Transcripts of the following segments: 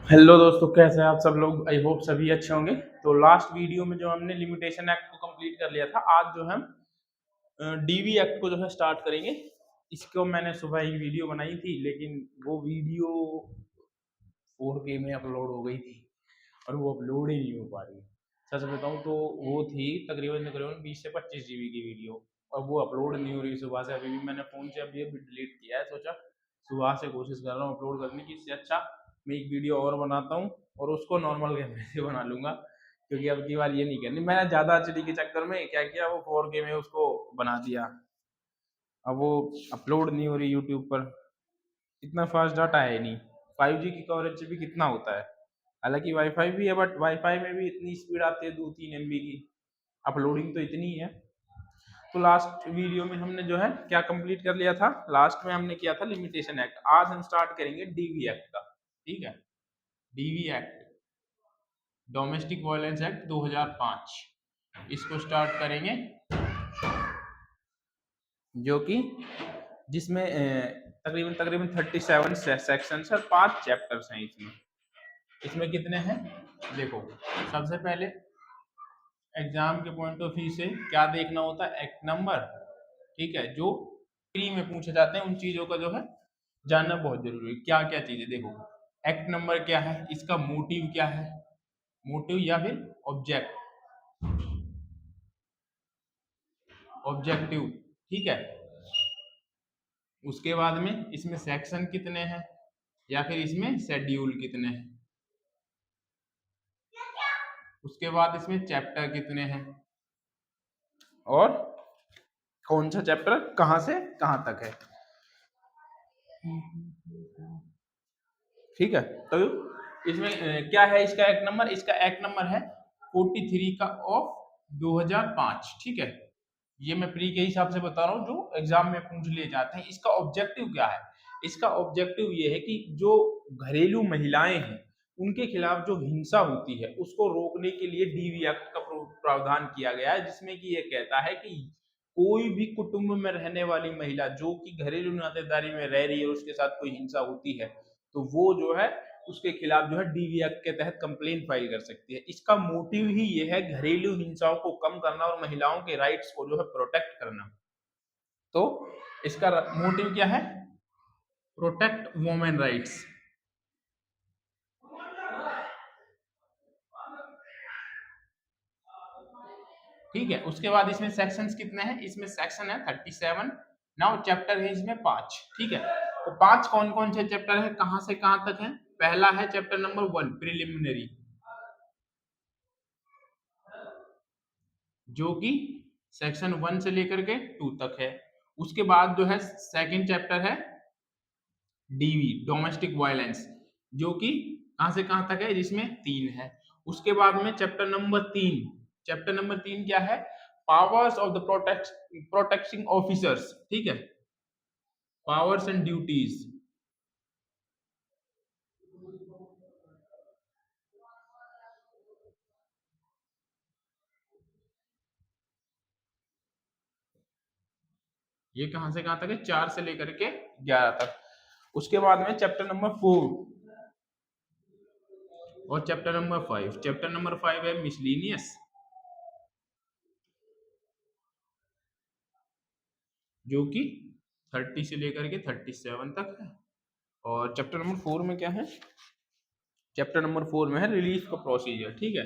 Hello दोस्तों, कैसे हैं आप सब लोग। आई होप सभी अच्छे होंगे। तो लास्ट वीडियो में जो हमने लिमिटेशन एक्ट को कंप्लीट कर लिया था, आज जो हम डीवी एक्ट को जो है स्टार्ट करेंगे। इसको मैंने सुबह ही वीडियो बनाई थी, लेकिन वो वीडियो 4K में अपलोड हो गई थी और वो अपलोड ही नहीं हो पा रही। सच बताऊं तो वो थी तकरीबन तकरीबन 20 से 25 जीबी की वीडियो, और वो अपलोड नहीं हो रही सुबह से। अभी भी मैंने फ़ोन से अभी अभी डिलीट किया है। सोचा सुबह से कोशिश कर रहा हूँ अपलोड करने की। इससे अच्छा मैं एक वीडियो और बनाता हूँ और उसको नॉर्मल कैमरे से बना लूँगा, क्योंकि अब की बार ये नहीं करनी। मैंने ज़्यादा एचडी के चक्कर में क्या किया, वो 4K में उसको बना दिया। अब वो अपलोड नहीं हो रही यूट्यूब पर। इतना फास्ट डाटा है नहीं। 5G की कवरेज भी कितना होता है। हालांकि वाईफाई भी है, बट वाईफाई में भी इतनी स्पीड आती है 2-3 MB की। अपलोडिंग तो इतनी ही है। तो लास्ट वीडियो में हमने जो है क्या कंप्लीट कर लिया था, लास्ट में हमने किया था लिमिटेशन एक्ट। आज हम स्टार्ट करेंगे डीवी एक्ट का। ठीक है, DV act, domestic violence act 2005, इसको स्टार्ट करेंगे। जो कि जिसमें तकरीबन तकरीबन 37 सेक्शन और 5 चैप्टर्स हैं। इसमें इसमें कितने हैं देखो। सबसे पहले एग्जाम के पॉइंट ऑफ व्यू से क्या देखना होता है, एक्ट नंबर। ठीक है, जो प्री में पूछे जाते हैं उन चीजों का जो है जानना बहुत जरूरी है। क्या क्या चीजें देखो, एक्ट नंबर क्या है, इसका मोटिव क्या है, मोटिव या फिर ऑब्जेक्टिव। ठीक है, उसके बाद में इसमें सेक्शन कितने हैं या फिर इसमें शेड्यूल कितने हैं। उसके बाद इसमें चैप्टर कितने हैं और कौन सा चैप्टर कहां से कहां तक है। ठीक है, तो इसमें क्या है इसका एक्ट नंबर। इसका एक्ट नंबर है 43 का ऑफ 2005। ठीक है, ये मैं प्री के हिसाब से बता रहा हूँ जो एग्जाम में पूछ लिए जाते हैं। इसका ऑब्जेक्टिव क्या है, इसका ऑब्जेक्टिव ये है कि जो घरेलू महिलाएं हैं उनके खिलाफ जो हिंसा होती है उसको रोकने के लिए डीवी एक्ट का प्रावधान किया गया है, जिसमें कि ये कहता है कि कोई भी कुटुंब में रहने वाली महिला जो कि घरेलू नातेदारी में रह रही है, उसके साथ कोई हिंसा होती है, तो वो जो है उसके खिलाफ जो है डीवी एक्ट के तहत कंप्लेन फाइल कर सकती है। इसका मोटिव ही ये है घरेलू हिंसाओं को कम करना और महिलाओं के राइट्स को जो है प्रोटेक्ट करना। तो इसका मोटिव क्या है, प्रोटेक्ट वुमेन राइट्स। ठीक है, उसके बाद इसमें सेक्शंस कितने हैं, इसमें सेक्शन है 37। नाउ चैप्टर है इसमें 5। ठीक है, तो 5 कौन कौन से चैप्टर है, कहां से कहां तक है। पहला है चैप्टर नंबर 1 प्रिलिमिनरी, जो कि सेक्शन 1 से लेकर के 2 तक है। उसके बाद जो है सेकंड चैप्टर है डीवी डोमेस्टिक वायलेंस, जो कि कहां से कहां तक है, जिसमें 3 है। उसके बाद में चैप्टर नंबर 3, चैप्टर नंबर 3 क्या है, powers of the protecting officers. ठीक है, पावर्स एंड ड्यूटीज। ये कहां से कहां तक है, 4 से लेकर के 11 तक। उसके बाद में चैप्टर नंबर 4 और चैप्टर नंबर 5। चैप्टर नंबर 5 है मिसलिनियस, जो कि 30 से लेकर के 37 तक है। और चैप्टर नंबर 4 में क्या है, चैप्टर नंबर 4 में है रिलीफ का प्रोसीजर। ठीक है,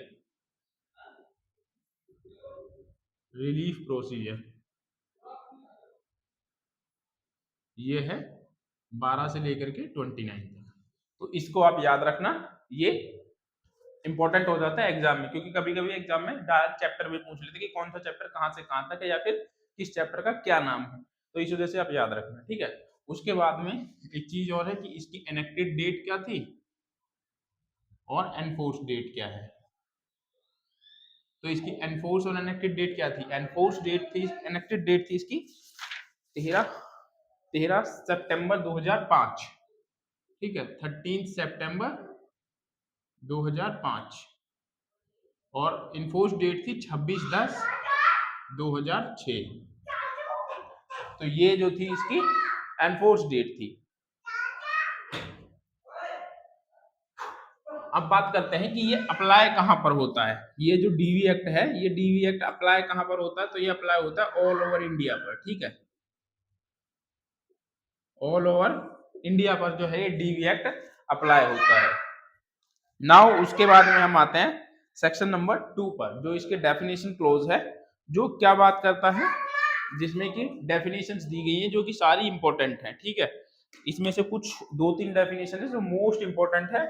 रिलीफ प्रोसीजर ये है 12 से लेकर के 29 तक। तो इसको आप याद रखना, ये इंपॉर्टेंट हो जाता है एग्जाम में, क्योंकि कभी कभी एग्जाम में डायरेक्ट चैप्टर भी पूछ लेते कि कौन सा चैप्टर कहां से कहां तक है या फिर किस चैप्टर का क्या नाम है। तो इस वजह से आप याद रखना। ठीक है, उसके बाद में एक चीज और है कि इसकी एनेक्टेड डेट क्या थी और एनफोर्स डेट क्या है। तो इसकी एनफोर्स और एनेक्टेड डेट क्या थी, एनफोर्स डेट थी, एनेक्टेड डेट थी इसकी 13 सितंबर 2005। ठीक है, 13 सितंबर 2005। और इन्फोर्स डेट थी 26/10/2006। तो ये जो थी इसकी एनफोर्स डेट थी। अब बात करते हैं कि ये अप्लाई कहाँ पर होता है। ये जो डीवी एक्ट है, ये डीवी एक्ट अप्लाई कहाँ पर होता है, तो ये अप्लाई होता है ऑल ओवर इंडिया पर, ठीक है। ऑल ओवर इंडिया पर जो है ये डीवी एक्ट अप्लाई होता है। नाउ उसके बाद में हम आते हैं सेक्शन नंबर 2 पर, जो इसके डेफिनेशन क्लोज है, जो क्या बात करता है, जिसमें कि डेफिनेशंस दी गई हैं जो कि सारी इंपॉर्टेंट हैं, ठीक है। इसमें से कुछ 2-3 डेफिनेशन है जो मोस्ट इंपॉर्टेंट है,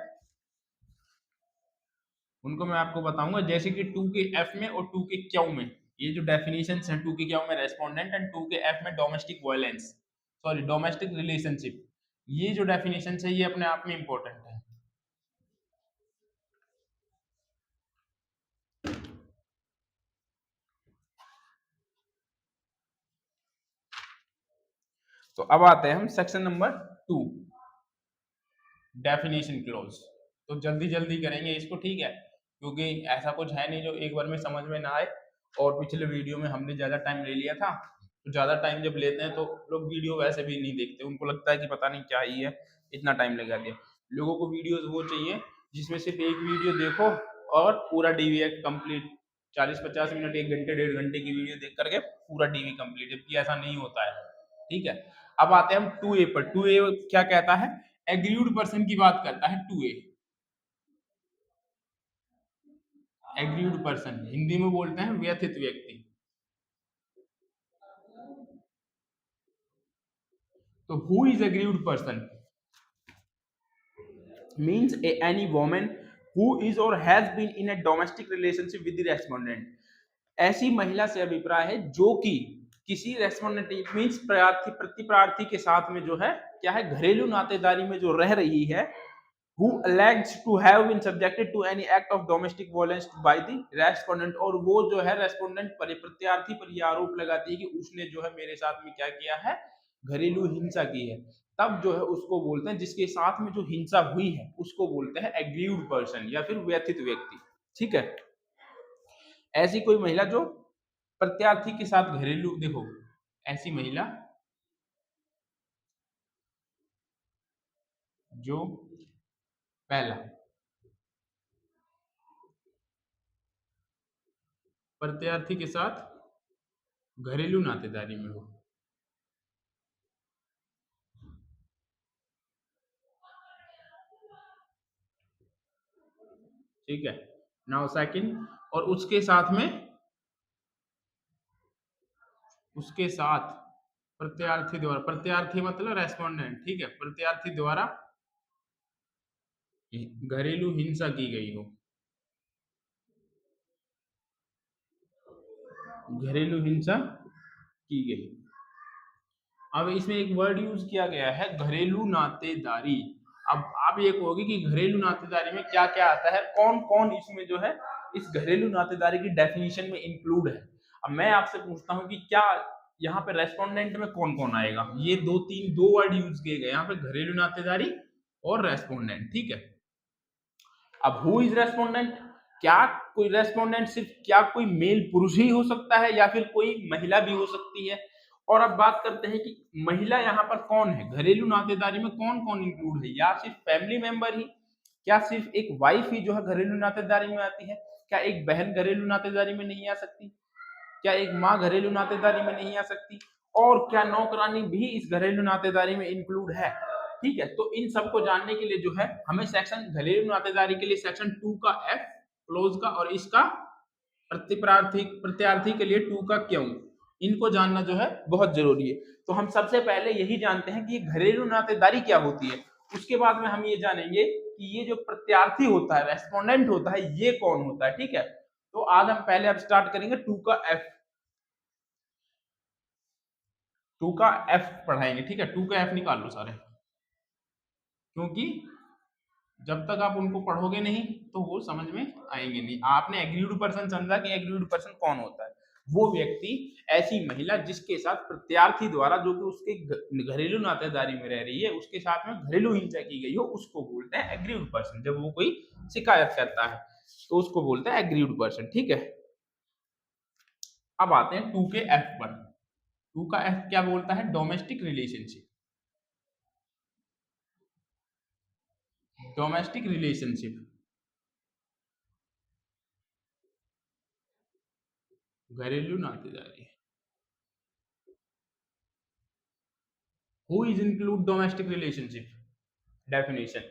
उनको मैं आपको बताऊंगा। जैसे कि 2 के एफ में और 2 के क्यू में ये जो डेफिनेशंस हैं, 2 के क्यू में रेस्पोंडेंट एंड 2 के एफ में domestic violence, sorry domestic relationship, ये जो डेफिनेशंस है ये अपने आप में इंपॉर्टेंट है। तो अब आते हैं हम सेक्शन नंबर 2, डेफिनेशन क्लोज। तो जल्दी जल्दी करेंगे इसको, ठीक है, क्योंकि ऐसा कुछ है नहीं जो एक बार में समझ में ना आए। और पिछले वीडियो में हमने ज़्यादा टाइम ले लिया था, तो ज़्यादा टाइम जब लेते हैं तो लोग वीडियो वैसे भी नहीं देखते, उनको लगता है कि पता नहीं क्या ही है, इतना टाइम लगा दिया। लोगों को वीडियोस वो चाहिए जिसमें सिर्फ एक वीडियो देखो और पूरा डीवी एक्ट कंप्लीट, 40-50 मिनट, 1 घंटे 1.5 घंटे की वीडियो देख करके पूरा डीवी कंप्लीट, जबकि ऐसा नहीं होता है, ठीक है। अब आते हैं हम 2A पर। 2A क्या कहता है, एग्रीव्ड पर्सन की बात करता है 2A। एग्रीव्ड पर्सन हिंदी में बोलते हैं व्यथित व्यक्ति। तो who is aggrieved person means any woman who is or has been in a domestic relationship with the respondent. ऐसी महिला से अभिप्राय है जो कि किसी रेस्पोंडेंट मीन्स प्रार्थी प्रतिप्रार्थी के साथ में जो है क्या है, घरेलू नातेदारी में जो रह रही है, who alleged to have been subjected to any act of domestic violence by the respondent, और वो जो है रेस्पोंडेंट पर प्रत्यार्थी पर यह आरोप लगाती है कि उसने जो है मेरे साथ में क्या किया है, घरेलू हिंसा की है, तब जो है उसको बोलते हैं, जिसके साथ में जो हिंसा हुई है उसको बोलते हैं एग्रीव्ड पर्सन या फिर व्यथित व्यक्ति, ठीक है। ऐसी कोई महिला जो प्रत्यार्थी के साथ घरेलू, देखो ऐसी महिला जो पहला प्रत्यार्थी के साथ घरेलू नातेदारी में हो, ठीक है। नाउ सेकंड, और उसके साथ प्रत्यार्थी द्वारा, प्रत्यार्थी मतलब रेस्पोंडेंट, ठीक है, प्रत्यार्थी द्वारा घरेलू हिंसा की गई हो, घरेलू हिंसा की गई। अब इसमें एक वर्ड यूज किया गया है घरेलू नातेदारी। अब आप ये कहोगे कि घरेलू नातेदारी में क्या क्या आता है, कौन कौन इसमें जो है इस घरेलू नातेदारी की डेफिनेशन में इंक्लूड है। अब मैं आपसे पूछता हूँ कि क्या यहाँ पे रेस्पोंडेंट में कौन कौन आएगा, ये दो वर्ड यूज किए गए यहाँ पे, घरेलू नातेदारी और रेस्पोंडेंट, ठीक है। अब हु इज रेस्पोंडेंट, क्या कोई रेस्पोंडेंट सिर्फ क्या कोई मेल पुरुष ही हो सकता है या फिर कोई महिला भी हो सकती है। और अब बात करते हैं कि महिला यहाँ पर कौन है, घरेलू नातेदारी में कौन कौन इंक्लूड है, या सिर्फ फैमिली मेंबर ही, क्या सिर्फ एक वाइफ ही जो है घरेलू नातेदारी में आती है, क्या एक बहन घरेलू नातेदारी में नहीं आ सकती, क्या एक माँ घरेलू नातेदारी में नहीं आ सकती, और क्या नौकरानी भी इस घरेलू नातेदारी में इंक्लूड है, ठीक है। तो इन सबको जानने के लिए जो है हमें सेक्शन घरेलू नातेदारी के लिए सेक्शन 2 का एफ क्लोज का, और इसका प्रत्यार्थी के लिए 2 का क्यों, इनको जानना जो है बहुत जरूरी है। तो हम सबसे पहले यही जानते हैं कि घरेलू नातेदारी क्या होती है, उसके बाद में हम ये जानेंगे कि ये जो प्रत्यार्थी होता है, रेस्पोंडेंट होता है, ये कौन होता है, ठीक है। तो आज हम पहले अब स्टार्ट करेंगे 2 का एफ, 2 का एफ पढ़ाएंगे, ठीक है। 2 का एफ निकाल लो सारे, क्योंकि जब तक आप उनको पढ़ोगे नहीं तो वो समझ में आएंगे नहीं। आपने एग्रीव्ड पर्सन समझा कि एग्रीव्ड पर्सन कौन होता है, वो व्यक्ति, ऐसी महिला जिसके साथ प्रत्यार्थी द्वारा, जो कि उसके घरेलू नातेदारी में रह रही है, उसके साथ में घरेलू हिंसा की गई हो, उसको बोलते हैं एग्रीव्ड पर्सन। जब वो कोई शिकायत करता है तो उसको बोलते हैं एग्रीव्ड पर्सन, ठीक है। अब आते हैं 2 के एफ पर। 2 का एफ क्या बोलता है, डोमेस्टिक रिलेशनशिप, डोमेस्टिक रिलेशनशिप घरेलू नातेदारी। Who is include domestic relationship? Definition.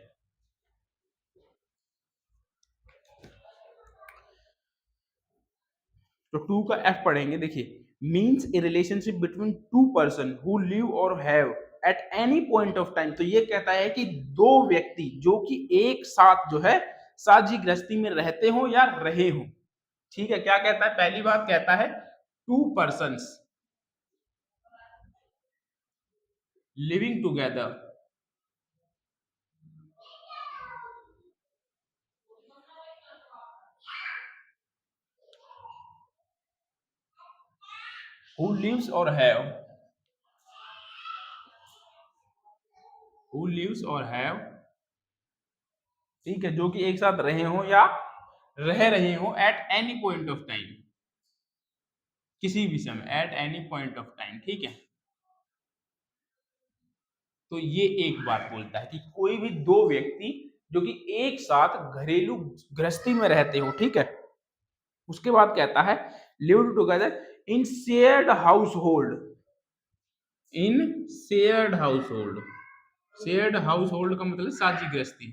तो टू का एफ पढ़ेंगे, देखिए, means a relationship between two person who live or have at any point of time. तो ये कहता है कि दो व्यक्ति जो कि एक साथ जो है साझी गृहस्थी में रहते हो या रहे हो। ठीक है, क्या कहता है? पहली बात कहता है to persons living together who lives or have who lives or have, ठीक है, जो कि एक साथ रहे हो या रह रहे हो eight any point of time, किसी भी समय, eight any point of time. ठीक है, तो ये एक बात बोलता है कि कोई भी दो व्यक्ति जो कि एक साथ घरेलू गृहस्थी में रहते हो। ठीक है, उसके बाद कहता है live together in shared house hold, in shared house hold. Shared house hold का मतलब साझी गृहस्थी।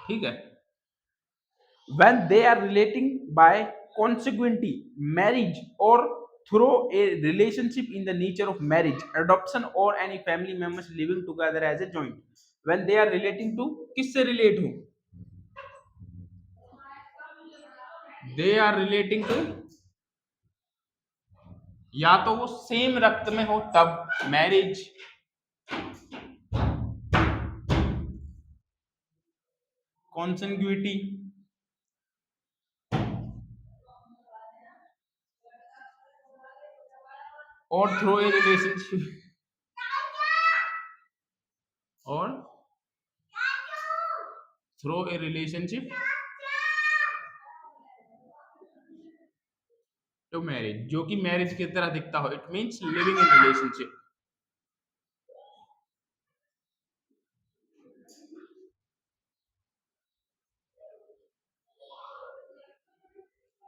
ठीक है, when they are relating by consequently marriage or through a relationship in the nature of marriage, adoption or any family members living together as a joint, when they are relating to, किससे relate हो? they are relating to, या तो वो same रक्त में हो तब marriage, consanguinity, और थ्रू ए रिलेशनशिप, और through a relationship to marriage, जो कि मैरिज की तरह दिखता हो। It means living in relationship.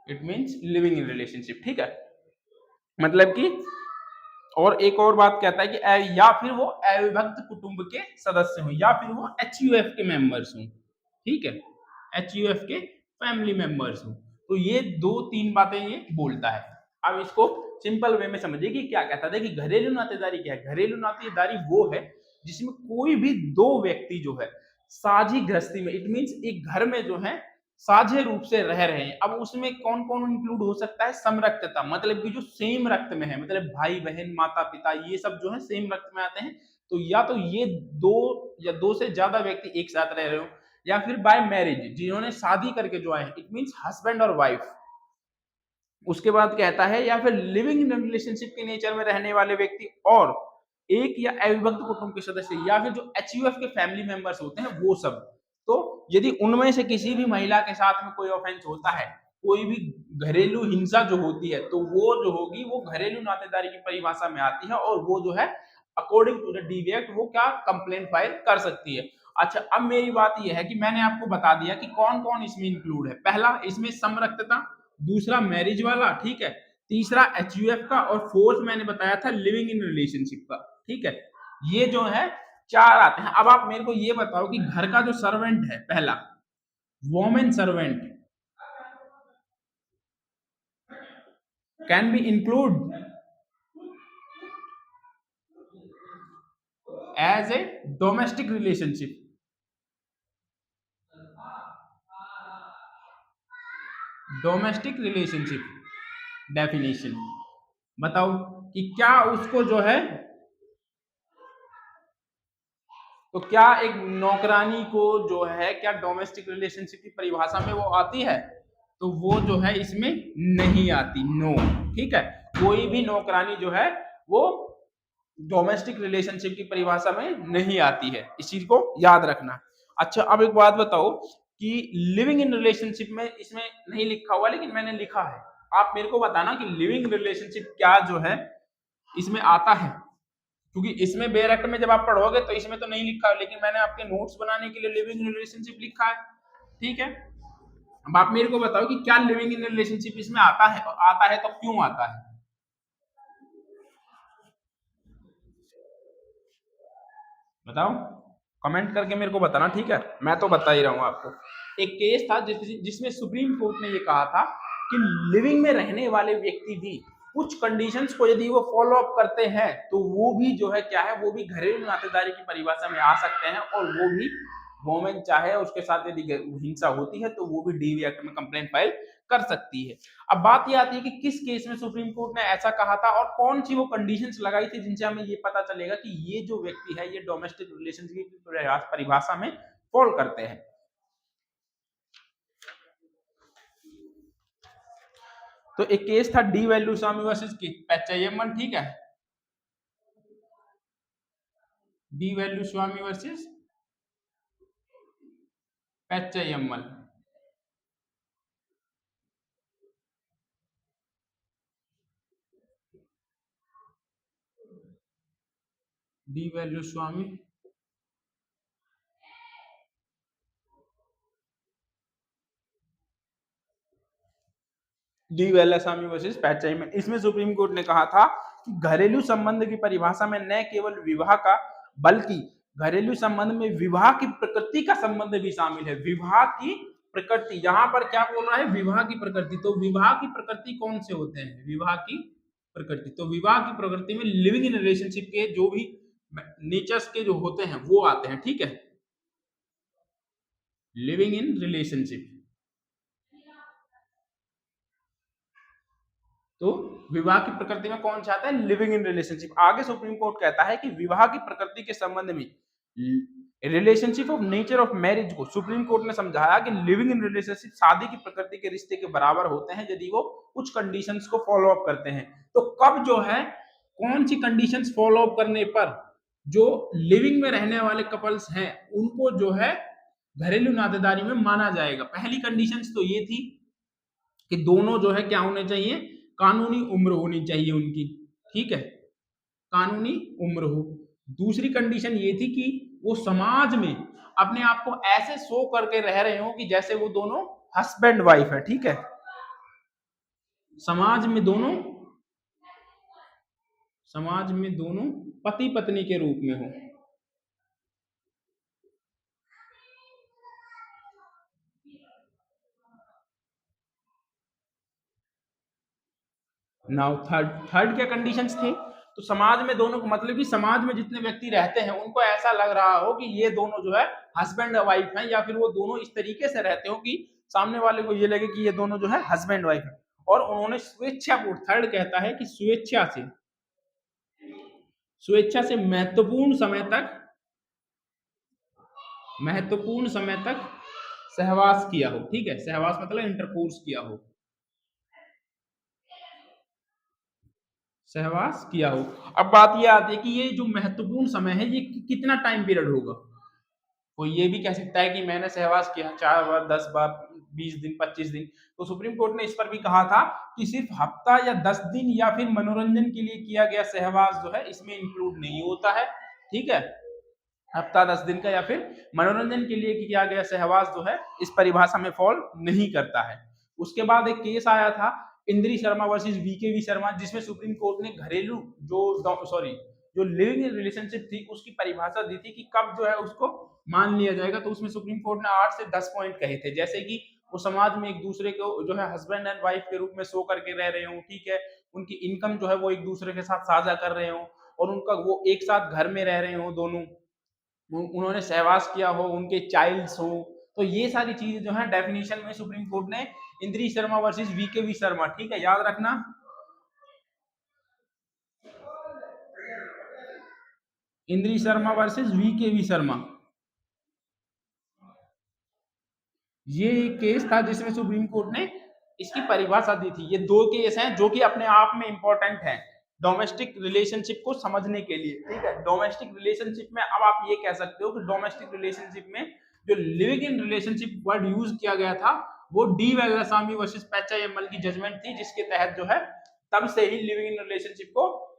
It means living in relationship. ठीक है, मतलब कि, और एक और बात कहता है कि या फिर वो अविभक्त कुटुंब के सदस्य हो या फिर वो एचयूएफ के मेंबर्स हो। ठीक है, एचयूएफ के फैमिली मेंबर्स हो। तो ये दो तीन बातें ये बोलता है। अब इसको सिंपल वे में समझिए कि क्या कहता है कि घरेलू नातेदारी क्या है। घरेलू नातेदारी वो है जिसमें कोई भी दो व्यक्ति जो है साझी गृहस्थी में, इट मींस एक घर में जो है साझे रूप से रह रहे हैं। अब उसमें कौन कौन इंक्लूड हो सकता है? समरक्तता, मतलब कि जो सेम रक्त में है, मतलब भाई बहन माता पिता ये सब जो है सेम रक्त में आते हैं। तो या तो ये दो या दो से ज्यादा व्यक्ति एक साथ रह रहे हो, या फिर बाय मैरिज जिन्होंने शादी करके जो आए हैं, इट मींस हस्बैंड और वाइफ। उसके बाद कहता है या फिर लिविंग इन रिलेशनशिप के नेचर में रहने वाले व्यक्ति और एक या अविभक्त कुटुंब के सदस्य या फिर जो एचयूएफ के फैमिली मेंबर्स होते हैं वो सब। तो यदि उनमें से किसी भी महिला के साथ में कोई ऑफेंस होता है, कोई भी घरेलू हिंसा जो होती है, तो वो जो होगी वो घरेलू नातेदारी की परिभाषा में आती है और वो जो है according to the DV act वो क्या कंप्लेंट फाइल कर सकती है। अच्छा, अब मेरी बात यह है कि मैंने आपको बता दिया कि कौन कौन इसमें इंक्लूड है। पहला इसमें समरक्तता, दूसरा मैरिज वाला, ठीक है, तीसरा एचयूएफ का, और फोर्थ मैंने बताया था लिविंग इन रिलेशनशिप का। ठीक है, ये जो है चार आते हैं। अब आप मेरे को ये बताओ कि घर का जो सर्वेंट है, पहला women servant can be include as a domestic relationship. Domestic relationship definition बताओ कि क्या उसको जो है, तो क्या एक नौकरानी को जो है क्या डोमेस्टिक रिलेशनशिप की परिभाषा में वो आती है? तो वो जो है इसमें नहीं आती, नो। ठीक है, कोई भी नौकरानी जो है वो डोमेस्टिक रिलेशनशिप की परिभाषा में नहीं आती है, इस चीज को याद रखना। अच्छा, अब एक बात बताओ कि लिविंग इन रिलेशनशिप में इसमें नहीं लिखा हुआ लेकिन मैंने लिखा है, आप मेरे को बताना कि लिविंग रिलेशनशिप क्या जो है इसमें आता है, क्योंकि इसमें बेरक्ट में जब आप पढ़ोगे तो इसमें तो नहीं लिखा है, लेकिन मैंने आपके नोट्स बनाने के लिए लिविंग रिलेशनशिप लिखा है। ठीक है, अब आप मेरे को बताओ कि क्या लिविंग इन रिलेशनशिप इसमें आता है, और आता है तो क्यों आता है? बताओ, कमेंट करके मेरे को बताना, ठीक है? मैं तो बता ही रहा हूं आपको। एक केस था जिसमें सुप्रीम कोर्ट ने ये कहा था कि लिविंग में रहने वाले व्यक्ति भी कुछ कंडीशंस को यदि वो फॉलो अप करते हैं तो वो भी जो है क्या है, वो भी घरेलू नातेदारी की परिभाषा में आ सकते हैं, और वो भी वोमेन चाहे उसके साथ यदि हिंसा होती है तो वो भी डीवी एक्ट में कंप्लेंट फाइल कर सकती है। अब बात ये आती है कि किस केस में सुप्रीम कोर्ट ने ऐसा कहा था और कौन सी वो कंडीशंस लगाई थी जिनसे हमें ये पता चलेगा कि ये जो व्यक्ति है ये डोमेस्टिक रिलेशनशिप की परिभाषा में फॉल करते हैं। तो एक केस था डी वैल्यू स्वामी वर्सेस पैचयमन, ठीक है? डी वैल्यू स्वामी वर्सेस पैचयमन। डी वैल्यू स्वामी डी वेलास्वामी वर्सेस पैचाइमन। इसमें सुप्रीम कोर्ट ने कहा था कि घरेलू संबंध की परिभाषा में न केवल विवाह का बल्कि घरेलू संबंध में विवाह की प्रकृति का संबंध भी शामिल है। विवाह की प्रकृति, यहाँ पर क्या बोल रहा है? विवाह की प्रकृति। तो विवाह की प्रकृति कौन से होते हैं? विवाह की प्रकृति, तो विवाह की प्रकृति में लिविंग इन रिलेशनशिप के जो भी नेचर्स के जो होते हैं वो आते हैं, ठीक है? लिविंग इन रिलेशनशिप, तो विवाह की प्रकृति में कौन चाहता है? Living in relationship. आगे सुप्रीम कोर्ट कहता है कि विवाह की प्रकृति के संबंध में relationship of nature of marriage को सुप्रीम कोर्ट ने समझाया कि लिविंग इन रिलेशनशिप शादी की प्रकृति के रिश्ते के बराबर होते हैं यदि वो कुछ कंडीशंस को फॉलो अप करते हैं। तो कब जो है, कौन सी कंडीशंस फॉलो अप करने पर जो लिविंग में रहने वाले कपल्स हैं उनको जो है घरेलू नातेदारी में माना जाएगा? पहली कंडीशंस तो ये थी कि दोनों जो है क्या होने चाहिए? कानूनी उम्र होनी चाहिए उनकी, ठीक है? कानूनी उम्र हो। दूसरी कंडीशन ये थी कि वो समाज में अपने आप को ऐसे शो करके रह रहे हो कि जैसे वो दोनों हस्बैंड वाइफ है, ठीक है? समाज में दोनों पति पत्नी के रूप में हो। नाउ थर्ड क्या कंडीशंस थी? तो समाज में दोनों को मतलब कि समाज में जितने व्यक्ति रहते हैं उनको ऐसा लग रहा हो कि ये दोनों जो है हस्बैंड वाइफ हैं, या फिर वो दोनों इस तरीके से रहते हो कि सामने वाले को ये लगे कि ये दोनों जो है हस्बैंड वाइफ है। और उन्होंने स्वेच्छा पूर्वक, थर्ड कहता है कि स्वेच्छा से महत्वपूर्ण समय तक सहवास किया हो, ठीक है? सहवास मतलब इंटरकोर्स किया हो, सहवास किया हो। अब बात ये आती है कि ये जो महत्वपूर्ण समय है ये कितना टाइम पीरियड होगा? कोई ये भी कह सकता है कि मैंने सहवास किया 4 बार, 10 बार, 20 दिन, 25 दिन। तो सुप्रीम कोर्ट ने इस पर भी कहा था कि सिर्फ हफ्ता या 10 दिन या फिर मनोरंजन के लिए किया गया सहवास जो है इसमें इंक्लूड नहीं होता है, ठीक है? हफ्ता 10 दिन का या फिर मनोरंजन के लिए किया गया सहवास जो है इस परिभाषा में फॉल नहीं करता है। उसके बाद एक केस आया था इंद्री शर्मा वर्सेस वीके शर्मा, जिसमें सुप्रीम कोर्ट ने घरेलू जो लिविंग रिलेशनशिप थी उसकी परिभाषा दी थी कि कब जो है उसको मान लिया जाएगा। तो उसमें सुप्रीम कोर्ट ने 8 से 10 पॉइंट कहे थे, जैसे कि वो समाज में एक दूसरे को जो है हस्बैंड एंड वाइफ के रूप में शो करके रह रहे हो, ठीक है? उनकी इनकम जो है वो एक दूसरे के साथ साझा कर रहे हो, और उनका वो एक साथ घर में रह रहे हो दोनों, उन्होंने सहवास किया हो, उनके चाइल्ड्स हो। तो ये सारी चीजें जो है डेफिनेशन में सुप्रीम कोर्ट ने इंद्री शर्मा वर्सेस वीके शर्मा, ठीक है? याद रखना, इंद्री शर्मा वर्सेस वीके शर्मा, ये एक केस था जिसमें सुप्रीम कोर्ट ने इसकी परिभाषा दी थी। ये दो केस हैं जो कि अपने आप में इंपॉर्टेंट हैं डोमेस्टिक रिलेशनशिप को समझने के लिए, ठीक है? डोमेस्टिक रिलेशनशिप में अब आप ये कह सकते हो कि डोमेस्टिक रिलेशनशिप में जो living in relationship word use किया गया था वो डी वेलास्वामी वर्सेस पैचायमल की जजमेंट थी, जिसके तहत जो है तब से ही लिविंग इन रिलेशनशिप को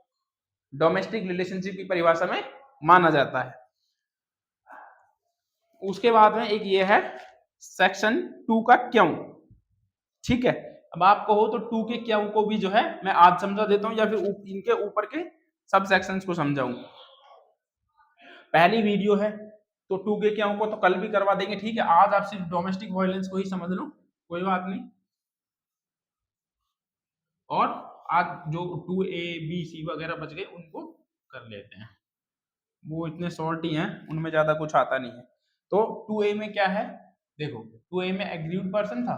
डोमेस्टिक रिलेशनशिप की परिभाषा में माना जाता है। उसके बाद में एक ये है सेक्शन 2 का क्यों। ठीक है। अब आपको हो तो 2 के क्या को भी जो है मैं आज समझा देता हूँ या फिर इनके ऊपर के सब सेक्शंस को समझाऊं। पहली वीडियो है तो 2 के क्या को तो कल भी करवा देंगे, ठीक है। आज आप सिर्फ डोमेस्टिक वायलेंस को ही समझ लो, कोई बात नहीं। और आज जो 2A B C वगैरह बच गए उनको कर लेते हैं, वो इतने शॉर्ट ही हैं, उनमें ज्यादा कुछ आता नहीं है। तो 2A में क्या है, देखो 2A में एग्रीड पर्सन था,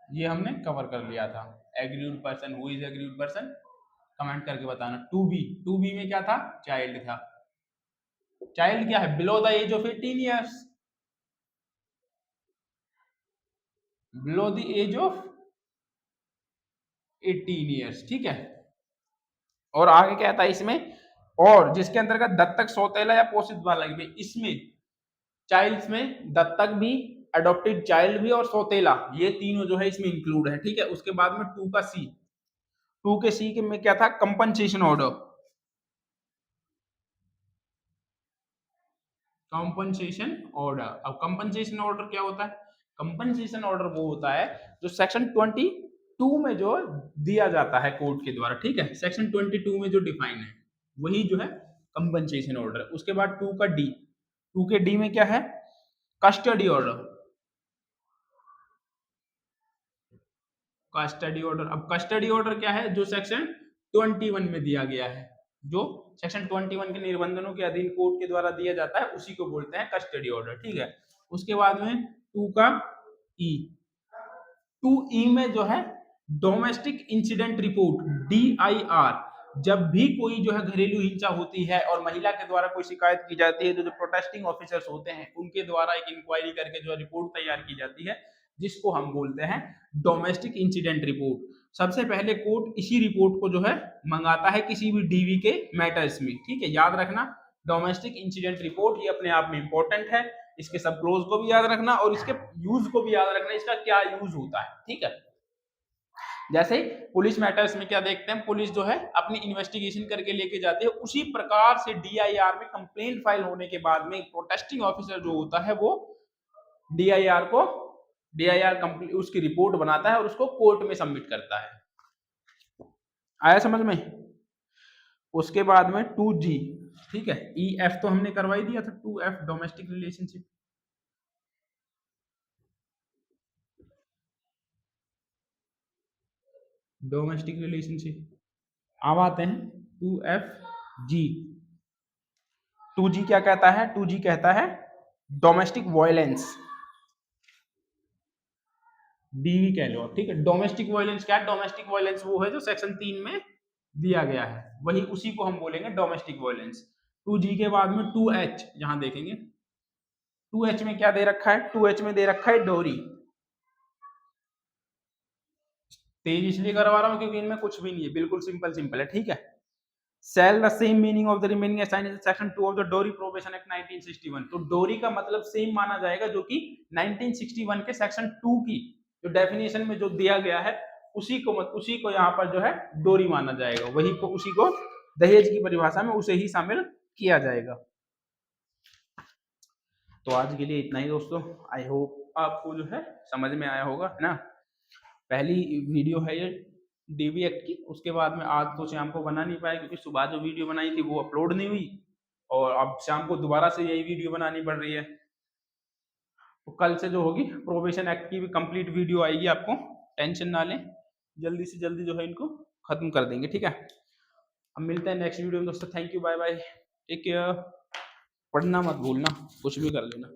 ये हमने कवर कर लिया था। Agreed person, who is agreed person, comment करके बताना। 2B में क्या था, चाइल्ड था। चाइल्ड क्या है, below the age of 18 years, below the age of 18 years, ठीक है। और आगे क्या था इसमें, और जिसके अंतर्गत दत्तक, सौतेला या पोषित बालक भी, इसमें चाइल्ड्स में दत्तक भी, अडॉप्टेड चाइल्ड भी और सौतेला, ये तीनों जो है इसमें इंक्लूड है, ठीक है। उसके बाद में 2 के सी में क्या था, कंपनसेशन ऑर्डर। कंपनसेशन ऑर्डर, अब कंपनसेशन ऑर्डर क्या होता है, कंपनसेशन ऑर्डर वो होता है जो सेक्शन 22 में जो दिया जाता है कोर्ट के द्वारा, ठीक है। सेक्शन 22 में जो डिफाइन है वही जो है कंपनसेशन ऑर्डर। उसके बाद 2 के डी में क्या है, कस्टडी ऑर्डर। कस्टडी ऑर्डर, अब कस्टडी ऑर्डर क्या है, जो सेक्शन 21 में दिया गया है, जो सेक्शन 21 के निबंधनों के अधीन कोर्ट के द्वारा दिया जाता है, उसी को बोलते हैं कस्टडी ऑर्डर, ठीक है। उसके बाद में 2 का ई, 2E में जो है डोमेस्टिक इंसिडेंट रिपोर्ट, DIR। जब भी कोई जो है घरेलू हिंसा होती है और महिला के द्वारा कोई शिकायत की जाती है, तो जो प्रोटेस्टिंग ऑफिसर्स होते हैं उनके द्वारा एक इंक्वायरी करके जो रिपोर्ट तैयार की जाती है, जिसको हम बोलते हैं डोमेस्टिक इंसिडेंट रिपोर्ट। सबसे पहले कोर्ट इसी रिपोर्ट को जो है मंगाता है किसी भी डीवी के मैटर्स में, ठीक है। याद रखना, डोमेस्टिक इंसिडेंट रिपोर्ट ये अपने आप में इंपॉर्टेंट है, इसके सब क्लोज को भी याद रखना और इसके यूज को भी याद रखना, इसका क्या यूज होता है, ठीक है। जैसे पुलिस मैटर्स में क्या देखते हैं, पुलिस जो है अपनी इन्वेस्टिगेशन करके लेके जाती है, उसी प्रकार से DIR में कंप्लेंट फाइल होने के बाद में प्रोटेस्टिंग ऑफिसर जो होता है वो DIR उसकी रिपोर्ट बनाता है और उसको कोर्ट में सबमिट करता है। आया समझ में। उसके बाद में 2G, ठीक है। EF तो हमने करवा ही दिया था, 2F domestic relationship. Domestic relationship, अब आते हैं 2FG। 2G क्या कहता है, 2G कहता है डोमेस्टिक वायलेंस, DV कह लो, ठीक है। डोमेस्टिक वायलेंस क्या है, डोमेस्टिक वायलेंस वो है जो सेक्शन 3 में दिया गया है, वही उसी को हम बोलेंगे डोमेस्टिक वायलेंस। 2G के बाद में 2H, यहां देखेंगे 2H में क्या दे रखा है, 2H में दे रखा है डोरी। तेज इसलिए करवा रहा हूं क्योंकि इनमें कुछ भी नहीं है, बिल्कुल सिंपल है, ठीक है। Shall the same meaning of the remaining assign in section 2 of the dowry probation act 1961। तो डोरी का मतलब सेम माना जाएगा जो कि 1961 के सेक्शन 2 की जो डेफिनेशन में जो दिया गया है उसी को यहाँ पर जो है डोरी माना जाएगा, वही को उसी को दहेज की परिभाषा में उसे ही शामिल किया जाएगा। तो आज के लिए इतना ही दोस्तों, आई होप आपको जो है समझ में आया होगा, है ना। पहली वीडियो है ये डीवी एक्ट की। उसके बाद में आज तो शाम को बना नहीं पाया क्योंकि सुबह जो वीडियो बनाई थी वो अपलोड नहीं हुई, और अब शाम को दोबारा से यही वीडियो बनानी पड़ रही है। तो कल से जो होगी प्रोबेशन एक्ट की भी कंप्लीट वीडियो आएगी, आपको टेंशन ना लें, जल्दी से जल्दी जो है इनको खत्म कर देंगे, ठीक है। अब मिलते हैं नेक्स्ट वीडियो में दोस्तों, thank you, bye bye, take care. पढ़ना मत भूलना, कुछ भी कर लेना।